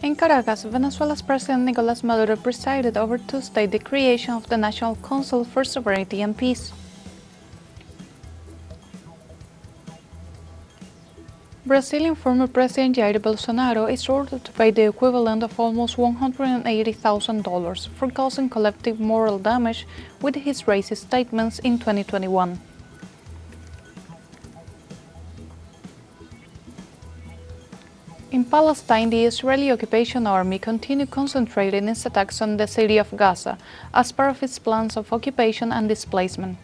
In Caracas, Venezuela's President Nicolás Maduro presided over Tuesday the creation of the National Council for Sovereignty and Peace. Brazilian former President Jair Bolsonaro is ordered to pay the equivalent of almost $180,000 for causing collective moral damage with his racist statements in 2021. In Palestine, the Israeli occupation army continued concentrating its attacks on the city of Gaza as part of its plans of occupation and displacement.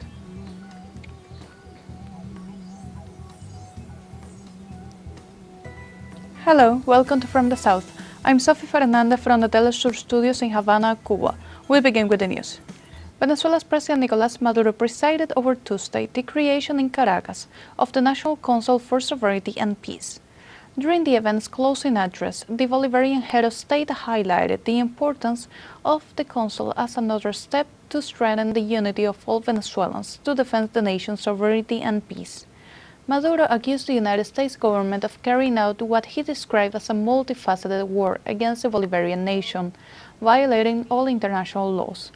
Hello, welcome to From the South. I'm Sophie Fernandez from the teleSUR studios in Havana, Cuba. We begin with the news. Venezuela's President Nicolás Maduro presided over Tuesday the creation in Caracas of the National Council for Sovereignty and Peace. During the event's closing address, the Bolivarian head of state highlighted the importance of the Council as another step to strengthen the unity of all Venezuelans to defend the nation's sovereignty and peace. Maduro accused the United States government of carrying out what he described as a multifaceted war against the Bolivarian nation, violating all international laws.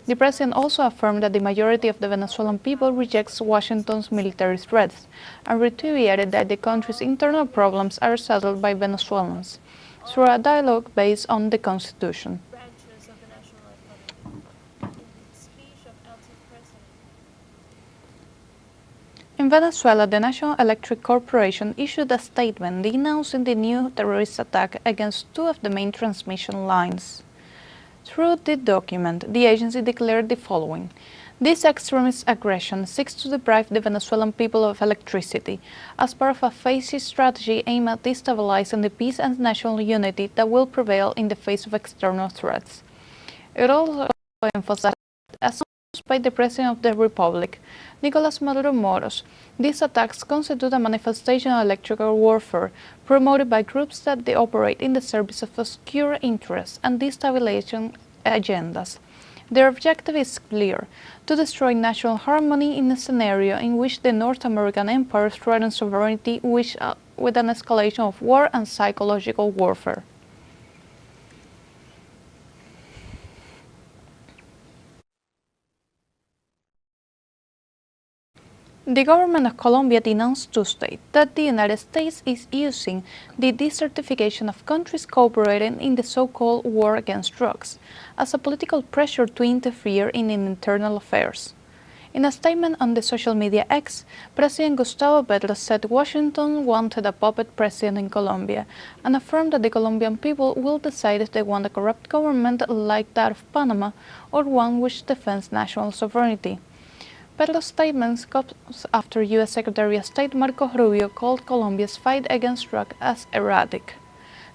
The president also affirmed that the majority of the Venezuelan people rejects Washington's military threats and reiterated that the country's internal problems are settled by Venezuelans through a dialogue based on the Constitution. In Venezuela, the National Electric Corporation issued a statement denouncing the new terrorist attack against two of the main transmission lines. Through the document, the agency declared the following: "This extremist aggression seeks to deprive the Venezuelan people of electricity as part of a fascist strategy aimed at destabilizing the peace and national unity that will prevail in the face of external threats." It also emphasized, as announced by the President of the Republic, Nicolás Maduro Moros, these attacks constitute a manifestation of electrical warfare promoted by groups that they operate in the service of obscure interests and destabilization agendas. Their objective is clear: to destroy national harmony in a scenario in which the North American empire threatens sovereignty with an escalation of war and psychological warfare. The government of Colombia denounced Tuesday that the United States is using the desertification of countries cooperating in the so-called war against drugs as a political pressure to interfere in internal affairs. In a statement on the social media X, President Gustavo Petro said Washington wanted a puppet president in Colombia and affirmed that the Colombian people will decide if they want a corrupt government like that of Panama or one which defends national sovereignty. Petro's statements comes after U.S. Secretary of State Marco Rubio called Colombia's fight against drugs as erratic.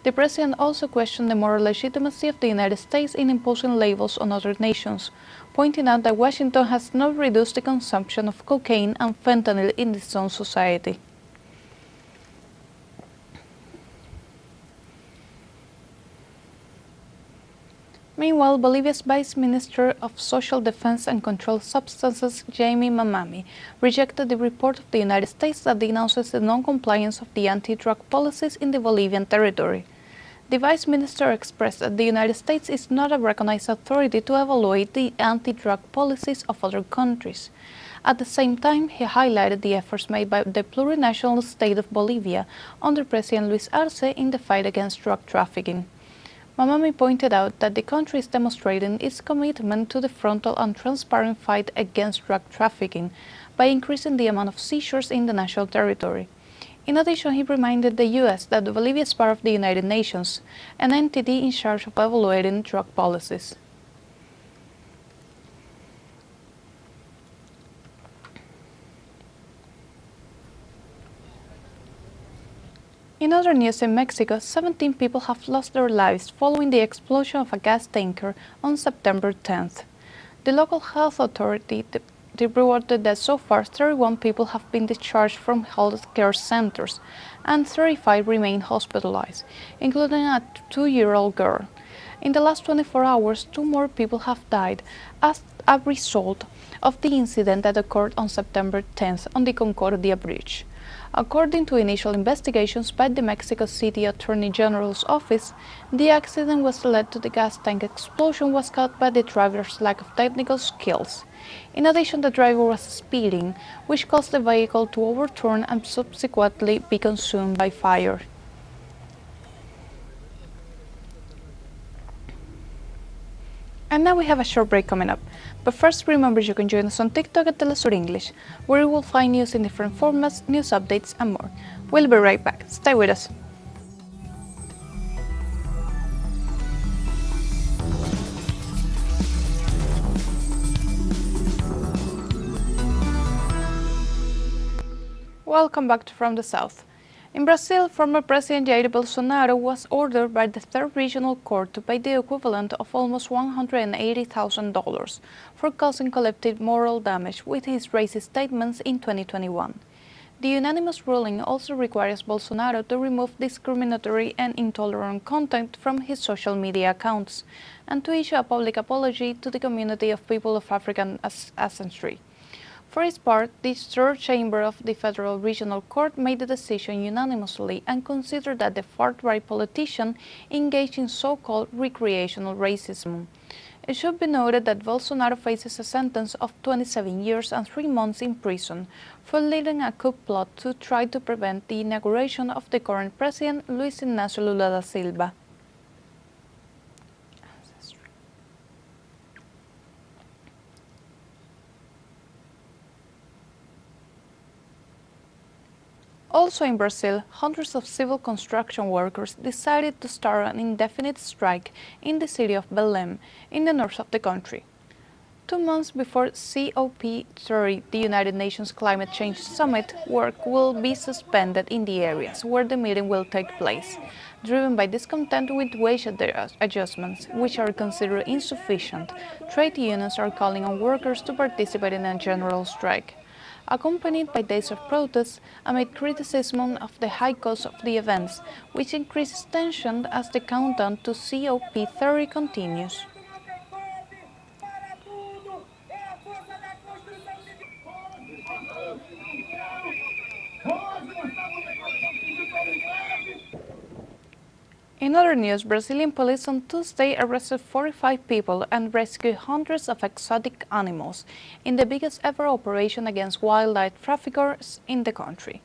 The president also questioned the moral legitimacy of the United States in imposing labels on other nations, pointing out that Washington has not reduced the consumption of cocaine and fentanyl in its own society. Meanwhile, Bolivia's Vice Minister of Social Defense and Controlled Substances, Jaime Mamami, rejected the report of the United States that denounces the non-compliance of the anti-drug policies in the Bolivian territory. The Vice Minister expressed that the United States is not a recognized authority to evaluate the anti-drug policies of other countries. At the same time, he highlighted the efforts made by the plurinational state of Bolivia under President Luis Arce in the fight against drug trafficking. Mamami pointed out that the country is demonstrating its commitment to the frontal and transparent fight against drug trafficking by increasing the amount of seizures in the national territory. In addition, he reminded the U.S. that Bolivia is part of the United Nations, an entity in charge of evaluating drug policies. In other news, in Mexico, 17 people have lost their lives following the explosion of a gas tanker on September 10th. The local health authority reported that so far 31 people have been discharged from health care centers and 35 remain hospitalized, including a 2-year-old girl. In the last 24 hours, 2 more people have died as a result of the incident that occurred on September 10th on the Concordia Bridge. According to initial investigations by the Mexico City Attorney General's office, the accident was led to the gas tank explosion was caused by the driver's lack of technical skills. In addition, the driver was speeding, which caused the vehicle to overturn and subsequently be consumed by fire. And now we have a short break coming up. But first, remember you can join us on TikTok at teleSUR English, where you will find news in different formats, news updates, and more. We'll be right back. Stay with us. Welcome back to From the South. In Brazil, former President Jair Bolsonaro was ordered by the Third Regional Court to pay the equivalent of almost $180,000 for causing collective moral damage with his racist statements in 2021. The unanimous ruling also requires Bolsonaro to remove discriminatory and intolerant content from his social media accounts and to issue a public apology to the community of people of African ancestry. For its part, the third chamber of the Federal Regional Court made the decision unanimously and considered that the far-right politician engaged in so-called recreational racism. It should be noted that Bolsonaro faces a sentence of 27 years and 3 months in prison for leading a coup plot to try to prevent the inauguration of the current president, Luis Inácio Lula da Silva. Also in Brazil, hundreds of civil construction workers decided to start an indefinite strike in the city of Belém, in the north of the country. 2 months before COP30, the United Nations Climate Change Summit, work will be suspended in the areas where the meeting will take place, driven by discontent with wage adjustments, which are considered insufficient. Trade unions are calling on workers to participate in a general strike. Accompanied by days of protests amid criticism of the high cost of the events, which increases tension as the countdown to COP30 continues. In other news, Brazilian police on Tuesday arrested 45 people and rescued hundreds of exotic animals in the biggest ever operation against wildlife traffickers in the country.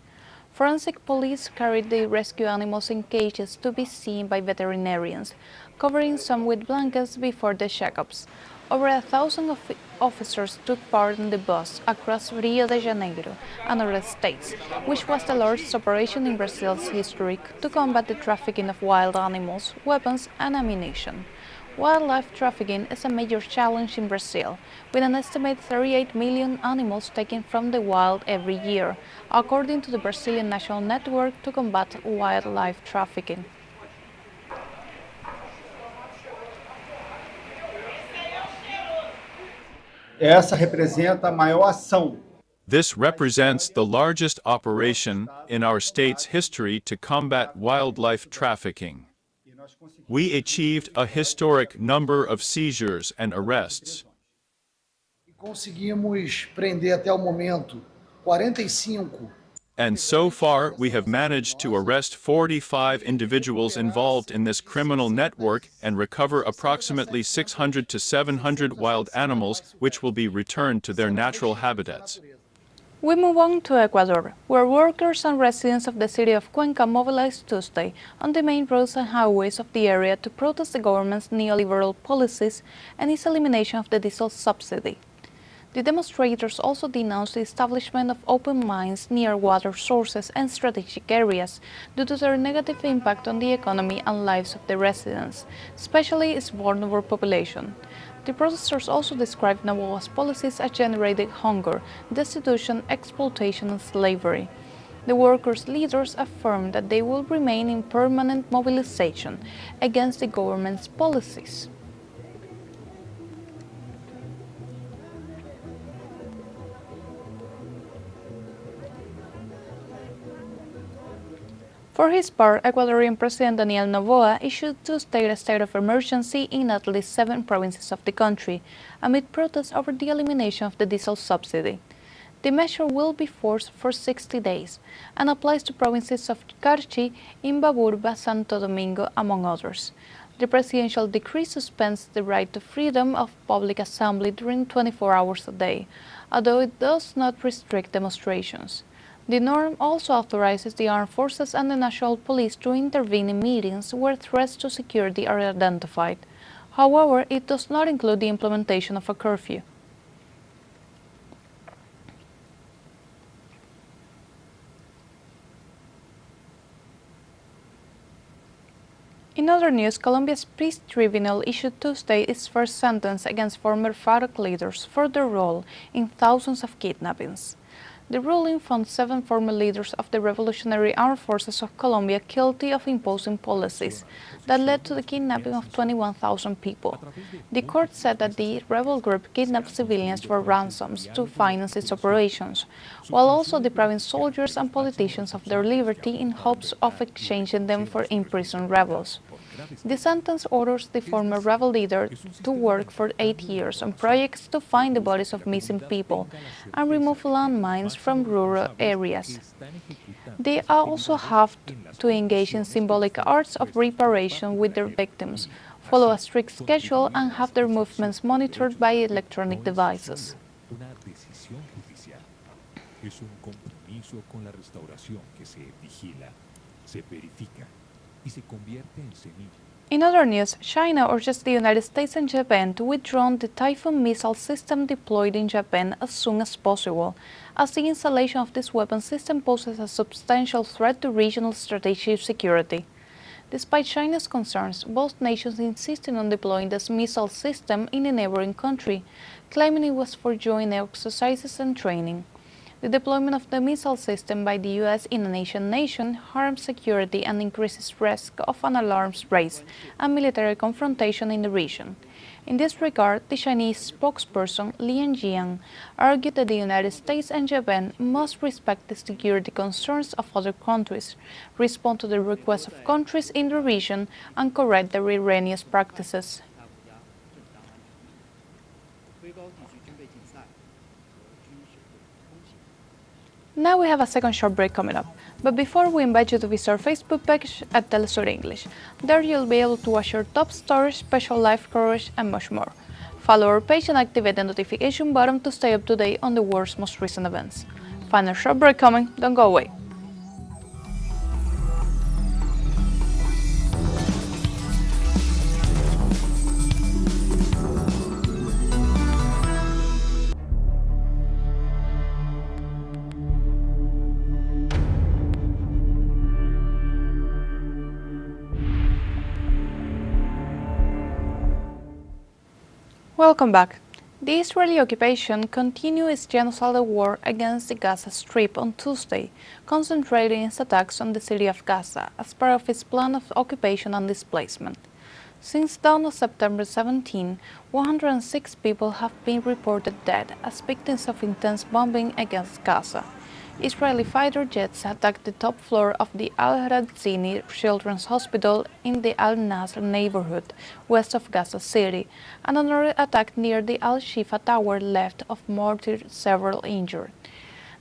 Forensic police carried the rescued animals in cages to be seen by veterinarians, covering some with blankets before the checkups. Over 1,000 officers took part in the bus across Rio de Janeiro and other states, which was the largest operation in Brazil's history to combat the trafficking of wild animals, weapons, and ammunition. Wildlife trafficking is a major challenge in Brazil, with an estimated 38 million animals taken from the wild every year, according to the Brazilian National Network to Combat Wildlife Trafficking. Essa representa a maior ação. This represents the largest operation in our state's history to combat wildlife trafficking. We achieved a historic number of seizures and arrests. E conseguimos prender até o momento 45. And so far, we have managed to arrest 45 individuals involved in this criminal network and recover approximately 600 to 700 wild animals, which will be returned to their natural habitats. We move on to Ecuador, where workers and residents of the city of Cuenca mobilized Tuesday on the main roads and highways of the area to protest the government's neoliberal policies and its elimination of the diesel subsidy. The demonstrators also denounced the establishment of open mines near water sources and strategic areas due to their negative impact on the economy and lives of the residents, especially its vulnerable population. The protesters also described Novoa's policies as generating hunger, destitution, exploitation, and slavery. The workers' leaders affirmed that they will remain in permanent mobilization against the government's policies. For his part, Ecuadorian President Daniel Noboa issued Tuesday a state of emergency in at least 7 provinces of the country, amid protests over the elimination of the diesel subsidy. The measure will be forced for 60 days and applies to provinces of Carchi, Imbaburba, Santo Domingo, among others. The presidential decree suspends the right to freedom of public assembly during 24 hours a day, although it does not restrict demonstrations. The norm also authorizes the armed forces and the national police to intervene in meetings where threats to security are identified. However, it does not include the implementation of a curfew. In other news, Colombia's peace tribunal issued Tuesday its first sentence against former FARC leaders for their role in thousands of kidnappings. The ruling found 7 former leaders of the Revolutionary Armed Forces of Colombia guilty of imposing policies that led to the kidnapping of 21,000 people. The court said that the rebel group kidnapped civilians for ransoms to finance its operations, while also depriving soldiers and politicians of their liberty in hopes of exchanging them for imprisoned rebels. The sentence orders the former rebel leader to work for 8 years on projects to find the bodies of missing people and remove landmines from rural areas. They also have to engage in symbolic arts of reparation with their victims, follow a strict schedule, and have their movements monitored by electronic devices. In other news, China urges the United States and Japan to withdraw the Typhoon missile system deployed in Japan as soon as possible, as the installation of this weapon system poses a substantial threat to regional strategic security. Despite China's concerns, both nations insisted on deploying this missile system in a neighboring country, claiming it was for joint exercises and training. The deployment of the missile system by the U.S. in a nation harms security and increases risk of an arms race and military confrontation in the region. In this regard, the Chinese spokesperson Lian Jian argued that the United States and Japan must respect the security concerns of other countries, respond to the requests of countries in the region, and correct their erroneous practices. Now we have a second short break coming up, but before we invite you to visit our Facebook page at teleSUR English. There you'll be able to watch our top stories, special live coverage, and much more. Follow our page and activate the notification button to stay up to date on the world's most recent events. Final short break coming, don't go away. Welcome back. The Israeli occupation continued its genocidal war against the Gaza Strip on Tuesday, concentrating its attacks on the city of Gaza as part of its plan of occupation and displacement. Since dawn of September 17, 106 people have been reported dead as victims of intense bombing against Gaza. Israeli fighter jets attacked the top floor of the Al-Harazzini Children's Hospital in the Al-Nasr neighborhood, west of Gaza City, and another attack near the Al-Shifa Tower left of mortar several injured.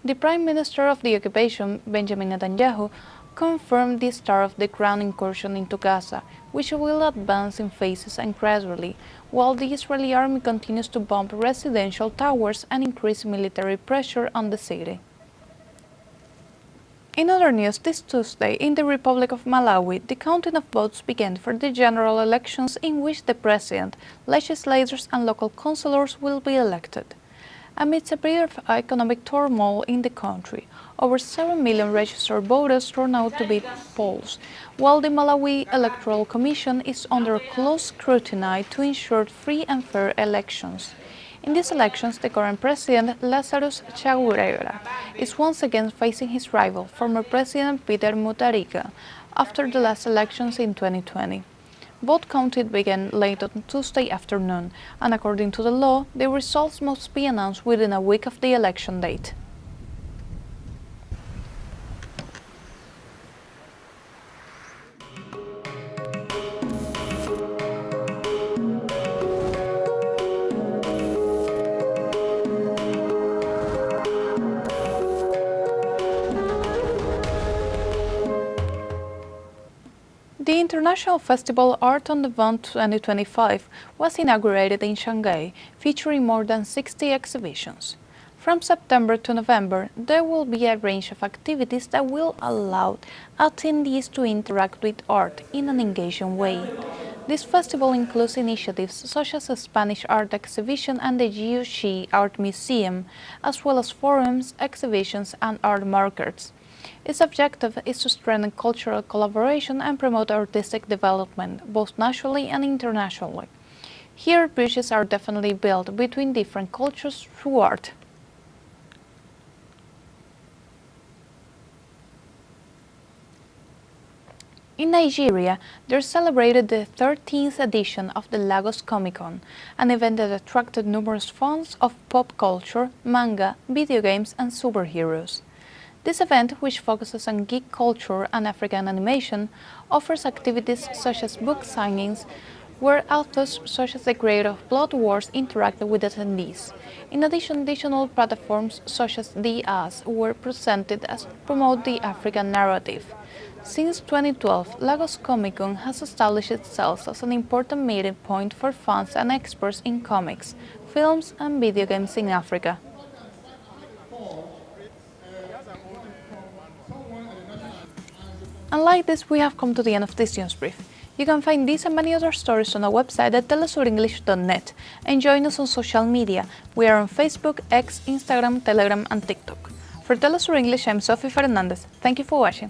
The Prime Minister of the occupation, Benjamin Netanyahu, confirmed the start of the ground incursion into Gaza, which will advance in phases and gradually, while the Israeli army continues to bomb residential towers and increase military pressure on the city. In other news, this Tuesday, in the Republic of Malawi, the counting of votes began for the general elections in which the president, legislators, and local councillors will be elected. Amidst a period of economic turmoil in the country, over 7 million registered voters turn out to be polls, while the Malawi Electoral Commission is under close scrutiny to ensure free and fair elections. In these elections, the current president, Lazarus Chagureira, is once again facing his rival, former President Peter Mutharika, after the last elections in 2020. Vote counting began late on Tuesday afternoon, and according to the law, the results must be announced within a week of the election date. International Festival Art on the Bund 2025 was inaugurated in Shanghai, featuring more than 60 exhibitions. From September to November, there will be a range of activities that will allow attendees to interact with art in an engaging way. This festival includes initiatives such as a Spanish art exhibition and the Jiuxi Art Museum, as well as forums, exhibitions, and art markets. Its objective is to strengthen cultural collaboration and promote artistic development, both nationally and internationally. Here, bridges are definitely built between different cultures through art. In Nigeria, they celebrated the 13th edition of the Lagos Comic-Con, an event that attracted numerous fans of pop culture, manga, video games, and superheroes. This event, which focuses on geek culture and African animation, offers activities such as book signings, where authors such as the creator of Blood Wars interacted with attendees. In addition, additional platforms such as The Us were presented as promote the African narrative. Since 2012, Lagos Comic-Con has established itself as an important meeting point for fans and experts in comics, films, and video games in Africa. And like this, we have come to the end of this news brief. You can find these and many other stories on our website at telesurenglish.net and join us on social media. We are on Facebook, X, Instagram, Telegram, and TikTok. For Telesur English, I'm Sophie Fernandez. Thank you for watching.